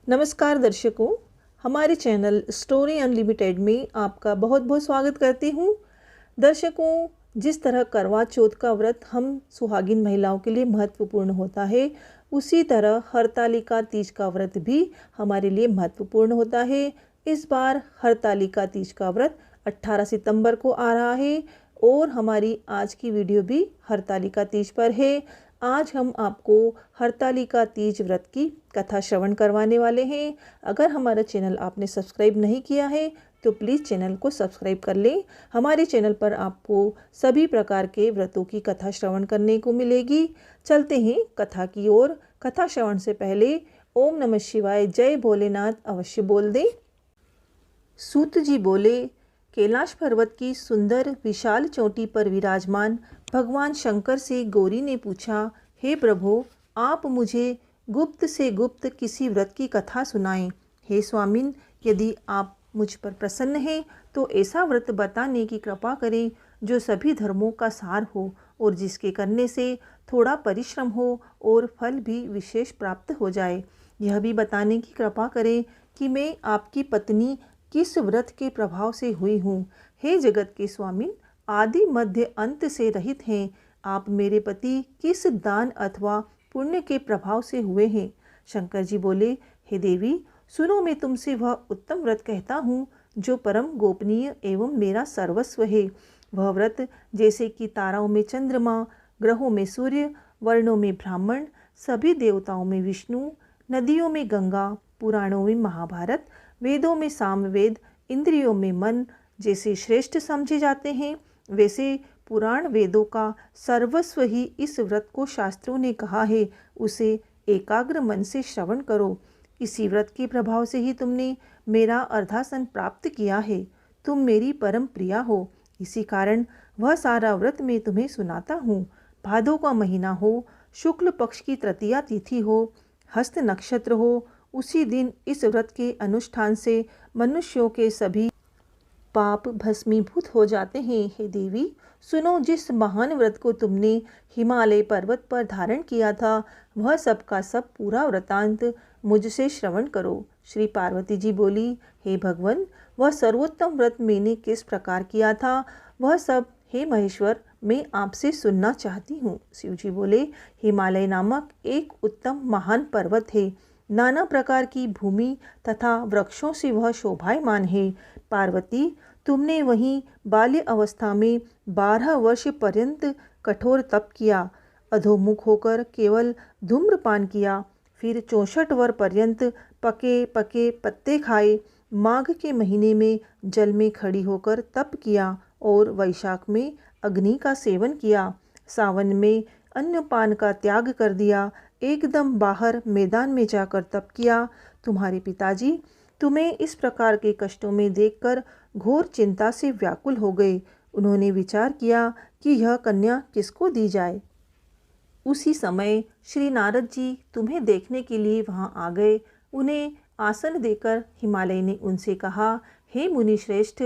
नमस्कार दर्शकों, हमारे चैनल स्टोरी अनलिमिटेड में आपका बहुत बहुत स्वागत करती हूँ। दर्शकों, जिस तरह करवा चौथ का व्रत हम सुहागिन महिलाओं के लिए महत्वपूर्ण होता है, उसी तरह हरतालिका तीज का व्रत भी हमारे लिए महत्वपूर्ण होता है। इस बार हरतालिका तीज का व्रत 18 सितंबर को आ रहा है और हमारी आज की वीडियो भी हरतालिका तीज पर है। आज हम आपको हरतालिका तीज व्रत की कथा श्रवण करवाने वाले हैं। अगर हमारा चैनल आपने सब्सक्राइब नहीं किया है तो प्लीज़ चैनल को सब्सक्राइब कर लें। हमारे चैनल पर आपको सभी प्रकार के व्रतों की कथा श्रवण करने को मिलेगी। चलते हैं कथा की ओर। कथा श्रवण से पहले ओम नमः शिवाय, जय भोलेनाथ अवश्य बोल दें। सूत जी बोले, कैलाश पर्वत की सुंदर विशाल चोटी पर विराजमान भगवान शंकर से गौरी ने पूछा, हे प्रभु, आप मुझे गुप्त से गुप्त किसी व्रत की कथा सुनाएं। हे स्वामिन, यदि आप मुझ पर प्रसन्न हैं तो ऐसा व्रत बताने की कृपा करें जो सभी धर्मों का सार हो और जिसके करने से थोड़ा परिश्रम हो और फल भी विशेष प्राप्त हो जाए। यह भी बताने की कृपा करें कि मैं आपकी पत्नी किस व्रत के प्रभाव से हुई हूँ। हे जगत के स्वामी, आदि मध्य अंत से रहित हैं। आप मेरे पति किस दान अथवा पुण्य के प्रभाव से हुए हैं। शंकर जी बोले, हे देवी, सुनो, मैं तुमसे वह उत्तम व्रत कहता हूँ जो परम गोपनीय एवं मेरा सर्वस्व है। वह व्रत जैसे कि ताराओं में चंद्रमा, ग्रहों में सूर्य, वर्णों में ब्राह्मण, सभी देवताओं में विष्णु, नदियों में गंगा, पुराणों में महाभारत, वेदों में सामवेद, इंद्रियों में मन जैसे श्रेष्ठ समझे जाते हैं, वैसे पुराण वेदों का सर्वस्व ही इस व्रत को शास्त्रों ने कहा है। उसे एकाग्र मन से श्रवण करो। इसी व्रत के प्रभाव से ही तुमने मेरा अर्धासन प्राप्त किया है। तुम मेरी परम प्रिया हो, इसी कारण वह सारा व्रत मैं तुम्हें सुनाता हूँ। भादो का महीना हो, शुक्ल पक्ष की तृतीया तिथि हो, हस्त नक्षत्र हो, उसी दिन इस व्रत के अनुष्ठान से मनुष्यों के सभी पाप भस्मीभूत हो जाते हैं। हे देवी, सुनो, जिस महान व्रत को तुमने हिमालय पर्वत पर धारण किया था, वह सब का सब पूरा वृतांत मुझसे श्रवण करो। श्री पार्वती जी बोली, हे भगवान, वह सर्वोत्तम व्रत मैंने किस प्रकार किया था, वह सब हे महेश्वर मैं आपसे सुनना चाहती हूँ। शिव जी बोले, हिमालय नामक एक उत्तम महान पर्वत है। नाना प्रकार की भूमि तथा वृक्षों से वह शोभायमान है। पार्वती, तुमने वहीं बाल्य अवस्था में 12 वर्ष पर्यंत कठोर तप किया, अधोमुख होकर केवल धूम्रपान किया, फिर 64 वर्ष पर्यंत पके पके पत्ते खाए, माघ के महीने में जल में खड़ी होकर तप किया और वैशाख में अग्नि का सेवन किया, सावन में अन्नपान का त्याग कर दिया, एकदम बाहर मैदान में जाकर तप किया। तुम्हारे पिताजी तुम्हें इस प्रकार के कष्टों में देखकर घोर चिंता से व्याकुल हो गए। उन्होंने विचार किया कि यह कन्या किसको दी जाए। उसी समय श्री नारद जी तुम्हें देखने के लिए वहां आ गए। उन्हें आसन देकर हिमालय ने उनसे कहा, हे मुनि श्रेष्ठ,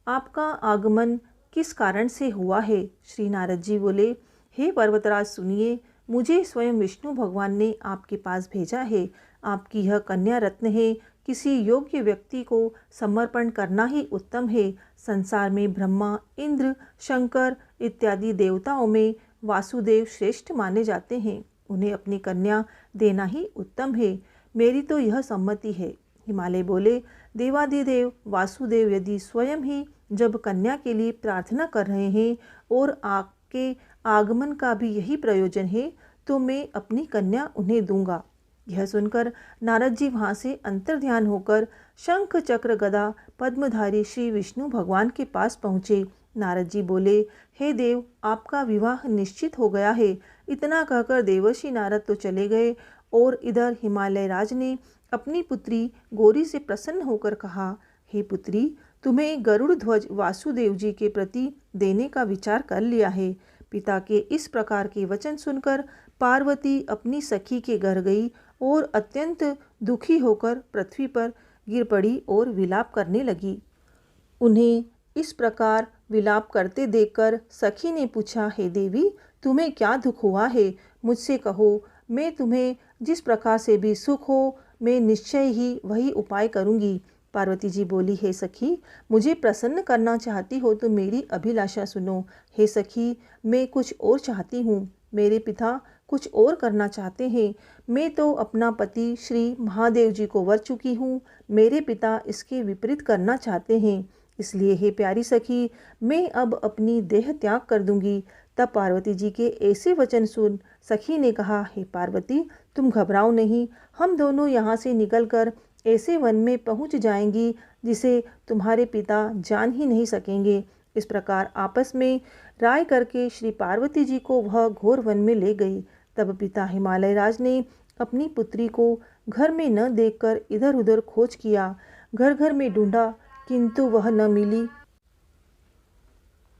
आपका आगमन किस कारण से हुआ है। श्री नारद जी बोले, हे पर्वतराज, सुनिए, मुझे स्वयं विष्णु भगवान ने आपके पास भेजा है। आपकी यह कन्या रत्न है। किसी योग्य व्यक्ति को समर्पण करना ही उत्तम है। संसार में ब्रह्मा, इंद्र, शंकर इत्यादि देवताओं में वासुदेव श्रेष्ठ माने जाते हैं। उन्हें अपनी कन्या देना ही उत्तम है। मेरी तो यह सम्मति है। हिमालय बोले, देवादिदेव वासुदेव यदि स्वयं ही जब कन्या के लिए प्रार्थना कर रहे हैं और आपके आगमन का भी यही प्रयोजन है, तो मैं अपनी कन्या उन्हें दूंगा। यह सुनकर नारद जी वहाँ से अंतर्ध्यान होकर शंख चक्र गदा पद्मधारी श्री विष्णु भगवान के पास पहुँचे। नारद जी बोले, हे देव, आपका विवाह निश्चित हो गया है। इतना कहकर देवर्षि नारद तो चले गए और इधर हिमालय राज ने अपनी पुत्री गौरी से प्रसन्न होकर कहा, हे पुत्री, तुम्हें गरुड़ ध्वज वासुदेव जी के प्रति देने का विचार कर लिया है। पिता के इस प्रकार के वचन सुनकर पार्वती अपनी सखी के घर गई और अत्यंत दुखी होकर पृथ्वी पर गिर पड़ी और विलाप करने लगी। उन्हें इस प्रकार विलाप करते देखकर सखी ने पूछा, हे देवी, तुम्हें क्या दुख हुआ है, मुझसे कहो। मैं तुम्हें जिस प्रकार से भी सुख हो मैं निश्चय ही वही उपाय करूँगी। पार्वती जी बोली, हे सखी, मुझे प्रसन्न करना चाहती हो तो मेरी अभिलाषा सुनो। हे सखी, मैं कुछ और चाहती हूँ। मेरे पिता कुछ और करना चाहते हैं। मैं तो अपना पति श्री महादेव जी को वर चुकी हूँ। मेरे पिता इसके विपरीत करना चाहते हैं। इसलिए हे प्यारी सखी, मैं अब अपनी देह त्याग कर दूंगी। तब पार्वती जी के ऐसे वचन सुन सखी ने कहा, हे पार्वती, तुम घबराओ नहीं। हम दोनों यहाँ से निकलकर ऐसे वन में पहुँच जाएंगी जिसे तुम्हारे पिता जान ही नहीं सकेंगे। इस प्रकार आपस में राय करके श्री पार्वती जी को वह घोर वन में ले गई। तब पिता हिमालय राज ने अपनी पुत्री को घर में न देखकर इधर उधर खोज किया, घर घर में ढूंढा, किंतु वह न मिली।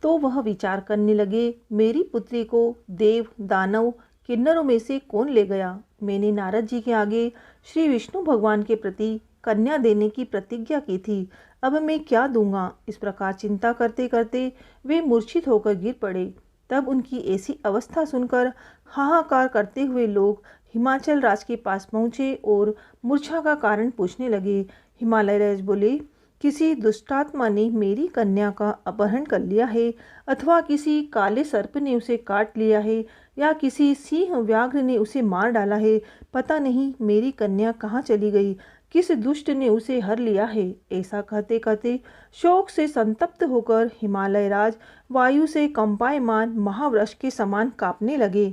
तो वह विचार करने लगे, मेरी पुत्री को देव दानव किन्नरों में से कौन ले गया। मैंने नारद जी के आगे श्री विष्णु भगवान के प्रति कन्या देने की प्रतिज्ञा की थी, अब मैं क्या दूंगा। इस प्रकार चिंता करते करते वे मूर्छित होकर गिर पड़े। तब उनकी ऐसी अवस्था सुनकर हाहाकार करते हुए लोग हिमाचल राज के पास पहुँचे और मूर्छा का कारण पूछने लगे। हिमालय राज बोले, किसी दुष्टात्मा ने मेरी कन्या का अपहरण कर लिया है, अथवा किसी काले सर्प ने उसे काट लिया है, या किसी सिंह व्याघ्र ने उसे मार डाला है। पता नहीं मेरी कन्या कहाँ चली गई, किस दुष्ट ने उसे हर लिया है। ऐसा कहते कहते शोक से संतप्त होकर हिमालय राज वायु से कंपायमान महावृक्ष के समान कांपने लगे।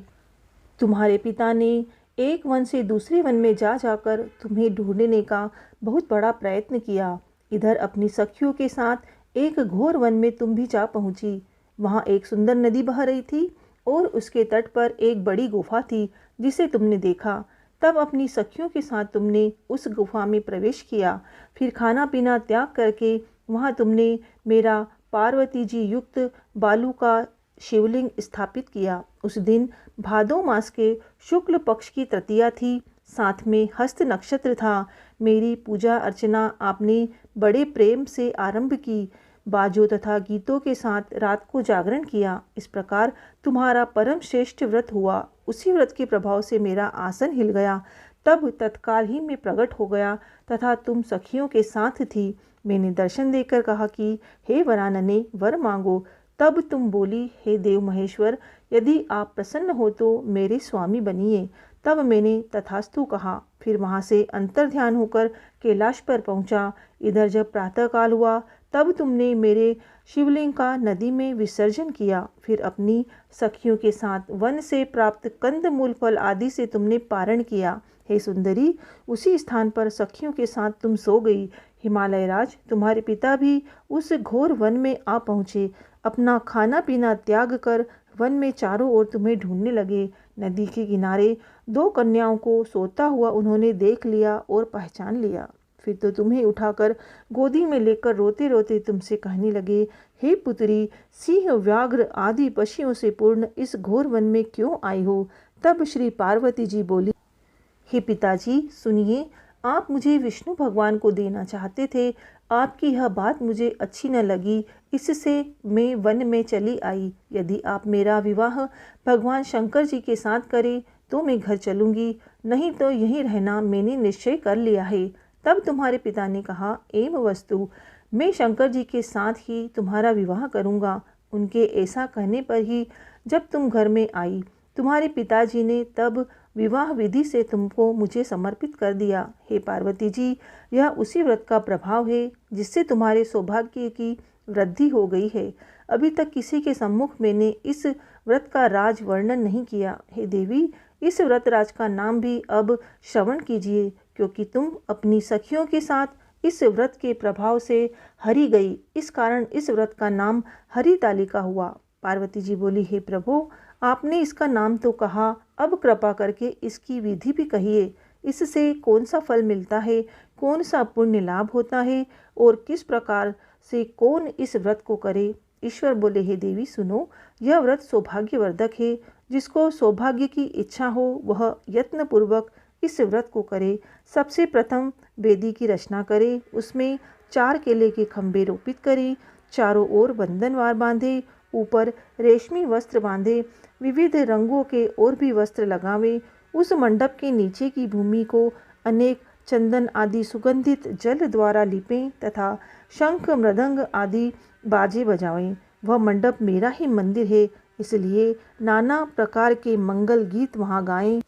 तुम्हारे पिता ने एक वन से दूसरे वन में जा जाकर तुम्हें ढूंढने का बहुत बड़ा प्रयत्न किया। इधर अपनी सखियों के साथ एक घोर वन में तुम भी जा पहुंची। वहां एक सुंदर नदी बह रही थी और उसके तट पर एक बड़ी गुफा थी जिसे तुमने देखा। तब अपनी सखियों के साथ तुमने उस गुफा में प्रवेश किया। फिर खाना पीना त्याग करके वहां तुमने मेरा पार्वती जी युक्त बालू का शिवलिंग स्थापित किया। उस दिन भादो मास के शुक्ल पक्ष की तृतीया थी, साथ में हस्त नक्षत्र था। मेरी पूजा अर्चना आपने बड़े प्रेम से आरंभ की, बाजों तथा गीतों के साथ रात को जागरण किया। इस प्रकार तुम्हारा परम श्रेष्ठ व्रत हुआ। उसी व्रत के प्रभाव से मेरा आसन हिल गया। तब तत्काल ही मैं प्रकट हो गया तथा तुम सखियों के साथ थी। मैंने दर्शन देकर कहा कि हे वरानने, वर मांगो। तब तुम बोली, हे देव महेश्वर, यदि आप प्रसन्न हो तो मेरे स्वामी बनिए। तब मैंने तथास्तु कहा। फिर वहाँ से अंतर्ध्यान होकर कैलाश पर पहुँचा। इधर जब प्रातःकाल हुआ तब तुमने मेरे शिवलिंग का नदी में विसर्जन किया। फिर अपनी सखियों के साथ वन से प्राप्त कंद मूल फल आदि से तुमने पारण किया। हे सुंदरी, उसी स्थान पर सखियों के साथ तुम सो गई। हिमालय राज, तुम्हारे पिता भी उस घोर वन में आ पहुँचे। अपना खाना पीना त्याग कर वन में चारों ओर तुम्हें ढूंढने लगे। नदी के किनारे दो कन्याओं को सोता हुआ उन्होंने देख लिया और पहचान लिया। फिर तो तुम्हें उठाकर गोदी में लेकर रोते रोते तुमसे कहने लगे, हे पुत्री, सिंह व्याघ्र आदि पक्षियों से पूर्ण इस घोर वन में क्यों आई हो। तब श्री पार्वती जी बोली, हे पिताजी सुनिए, आप मुझे विष्णु भगवान को देना चाहते थे। आपकी यह बात मुझे अच्छी न लगी, इससे मैं वन में चली आई। यदि आप मेरा विवाह भगवान शंकर जी के साथ करें तो मैं घर चलूँगी, नहीं तो यहीं रहना मैंने निश्चय कर लिया है। तब तुम्हारे पिता ने कहा, एम वस्तु, मैं शंकर जी के साथ ही तुम्हारा विवाह करूँगा। उनके ऐसा कहने पर ही जब तुम घर में आई, तुम्हारे पिताजी ने तब विवाह विधि से तुमको मुझे समर्पित कर दिया। हे पार्वती जी, यह उसी व्रत का प्रभाव है जिससे तुम्हारे सौभाग्य की वृद्धि हो गई है। अभी तक किसी के सम्मुख मैंने इस व्रत का राज वर्णन नहीं किया। हे देवी, इस व्रत राज का नाम भी अब श्रवण कीजिए, क्योंकि तुम अपनी सखियों के साथ इस व्रत के प्रभाव से हरी गई। इस कारण इस व्रत का नाम हरितालिका हुआ। पार्वती जी बोली, हे प्रभु, आपने इसका नाम तो कहा, अब कृपा करके इसकी विधि भी कहिए। इससे कौन सा फल मिलता है, कौन सा पुण्य लाभ होता है और किस प्रकार से कौन इस व्रत को करे। ईश्वर बोले, हे देवी सुनो, यह व्रत सौभाग्यवर्धक है। जिसको सौभाग्य की इच्छा हो वह यत्नपूर्वक इस व्रत को करे। सबसे प्रथम वेदी की रचना करे, उसमें 4 केले के खंभे रोपित करे, चारों ओर बंधनवार बांधे, ऊपर रेशमी वस्त्र बांधे, विविध रंगों के और भी वस्त्र लगावे। उस मंडप के नीचे की भूमि को अनेक चंदन आदि सुगंधित जल द्वारा लिपें तथा शंख मृदंग आदि बाजे बजाएं। वह मंडप मेरा ही मंदिर है, इसलिए नाना प्रकार के मंगल गीत वहाँ गाएं।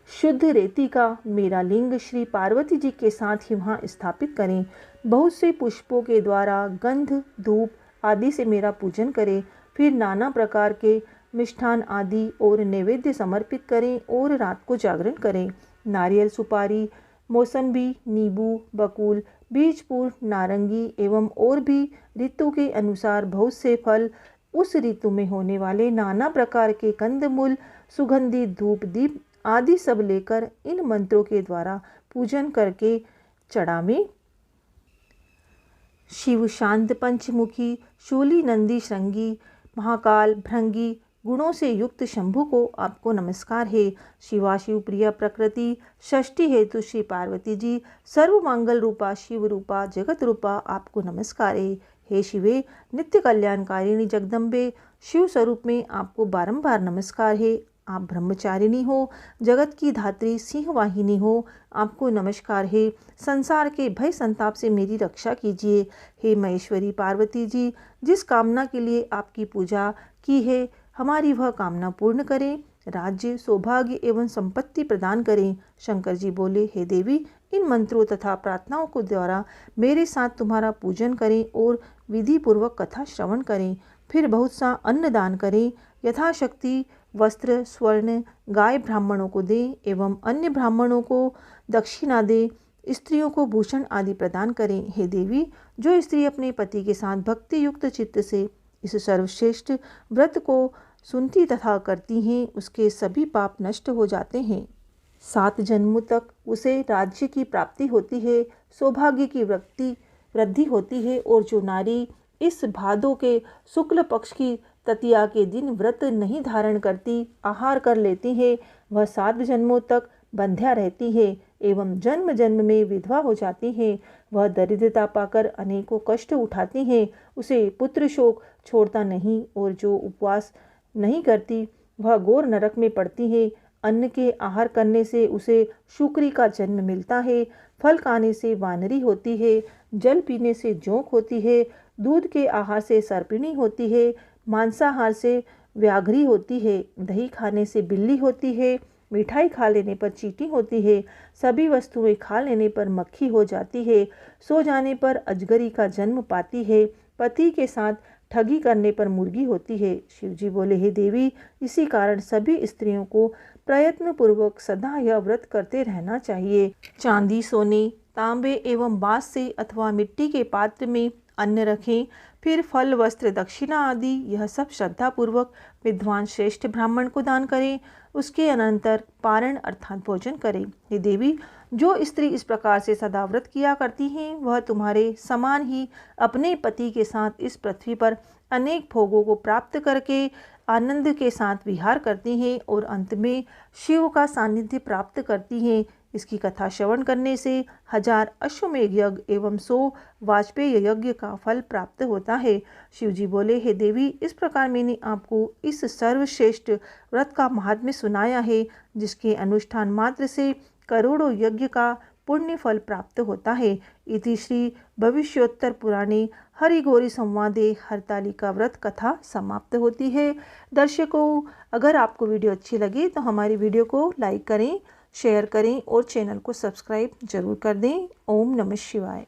शुद्ध रेती का मेरा लिंग श्री पार्वती जी के साथ ही वहाँ स्थापित करें। बहुत से पुष्पों के द्वारा गंध धूप आदि से मेरा पूजन करें। फिर नाना प्रकार के मिष्ठान आदि और नैवेद्य समर्पित करें और रात को जागरण करें। नारियल, सुपारी, मौसम्बी, नींबू, बकुल, बीजपुर, नारंगी एवं और भी ऋतु के अनुसार बहुत से फल, उस ऋतु में होने वाले नाना प्रकार के कंदमूल, सुगंधित धूप दीप आदि सब लेकर इन मंत्रों के द्वारा पूजन करके चढ़ावें। शिव शांत पंचमुखी, शूली, नंदी, श्रृंगी, महाकाल, भृंगी गुणों से युक्त शंभु को आपको नमस्कार है। शिवाशिव प्रिय प्रकृति, षष्ठी हेतु श्री पार्वती जी, सर्व मंगल रूपा शिव रूपा जगत रूपा आपको नमस्कार है। हे शिवे, नित्य कल्याणकारिणी जगदम्बे, शिव स्वरूप में आपको बारंबार नमस्कार है। आप ब्रह्मचारिणी हो, जगत की धात्री सिंह वाहिनी हो, आपको नमस्कार है। संसार के भय संताप से मेरी रक्षा कीजिए। हे महेश्वरी पार्वती जी, जिस कामना के लिए आपकी पूजा की है, हमारी वह कामना पूर्ण करें। राज्य, सौभाग्य एवं संपत्ति प्रदान करें। शंकर जी बोले, हे देवी, इन मंत्रों तथा प्रार्थनाओं को द्वारा मेरे साथ तुम्हारा पूजन करें और विधि पूर्वक कथा श्रवण करें। फिर बहुत सा अन्न दान करें। यथाशक्ति वस्त्र, स्वर्ण, गाय ब्राह्मणों को दें एवं अन्य ब्राह्मणों को दक्षिणा दें। स्त्रियों को भूषण आदि प्रदान करें। हे देवी, जो स्त्री अपने पति के साथ भक्ति युक्त चित्त से इस सर्वश्रेष्ठ व्रत को सुनती तथा करती हैं, उसके सभी पाप नष्ट हो जाते हैं। 7 जन्मों तक उसे राज्य की प्राप्ति होती है, सौभाग्य की वृद्धि होती है। और जो नारी इस भादों के शुक्ल पक्ष की तृतीया के दिन व्रत नहीं धारण करती, आहार कर लेती है, वह 7 जन्मों तक बंध्या रहती है एवं जन्म जन्म में विधवा हो जाती है। वह दरिद्रता पाकर अनेकों कष्ट उठाती है, उसे पुत्र शोक छोड़ता नहीं। और जो उपवास नहीं करती, वह घोर नरक में पड़ती है। अन्न के आहार करने से उसे शुक्री का जन्म मिलता है, फल खाने से वानरी होती है, जल पीने से जोंक होती है, दूध के आहार से सर्पिणी होती है, मांसाहार से व्याघ्री होती है, दही खाने से बिल्ली होती है, मिठाई खा लेने पर चींटी होती है, सभी वस्तुएं खा लेने पर मक्खी हो जाती है, सो जाने पर अजगरी का जन्म पाती है, पति के साथ ठगी करने पर मुर्गी होती है। शिवजी बोले, हे देवी, इसी कारण सभी स्त्रियों को प्रयत्न पूर्वक सदा यह व्रत करते रहना चाहिए। चांदी, सोने, तांबे एवं बांस से अथवा मिट्टी के पात्र में अन्न रखें। फिर फल, वस्त्र, दक्षिणा आदि यह सब श्रद्धा पूर्वक विद्वान श्रेष्ठ ब्राह्मण को दान करें। उसके अनंतर पारण अर्थात भोजन करें। हे देवी, जो स्त्री इस प्रकार से सदा व्रत किया करती हैं, वह तुम्हारे समान ही अपने पति के साथ इस पृथ्वी पर अनेक भोगों को प्राप्त करके आनंद के साथ विहार करती हैं और अंत में शिव का सानिध्य प्राप्त करती हैं। इसकी कथा श्रवण करने से 1000 अश्वमेध यज्ञ एवं 100 वाजपेय यज्ञ का फल प्राप्त होता है। शिवजी बोले, हे देवी, इस प्रकार मैंने आपको इस सर्वश्रेष्ठ व्रत का महात्म्य सुनाया है, जिसके अनुष्ठान मात्र से करोड़ों यज्ञ का पुण्य फल प्राप्त होता है। इति श्री भविष्योत्तर पुराणे हरिघोरी संवादे हरतालिका व्रत कथा समाप्त होती है। दर्शकों, अगर आपको वीडियो अच्छी लगे तो हमारी वीडियो को लाइक करें, शेयर करें और चैनल को सब्सक्राइब जरूर कर दें। ओम नमः शिवाय।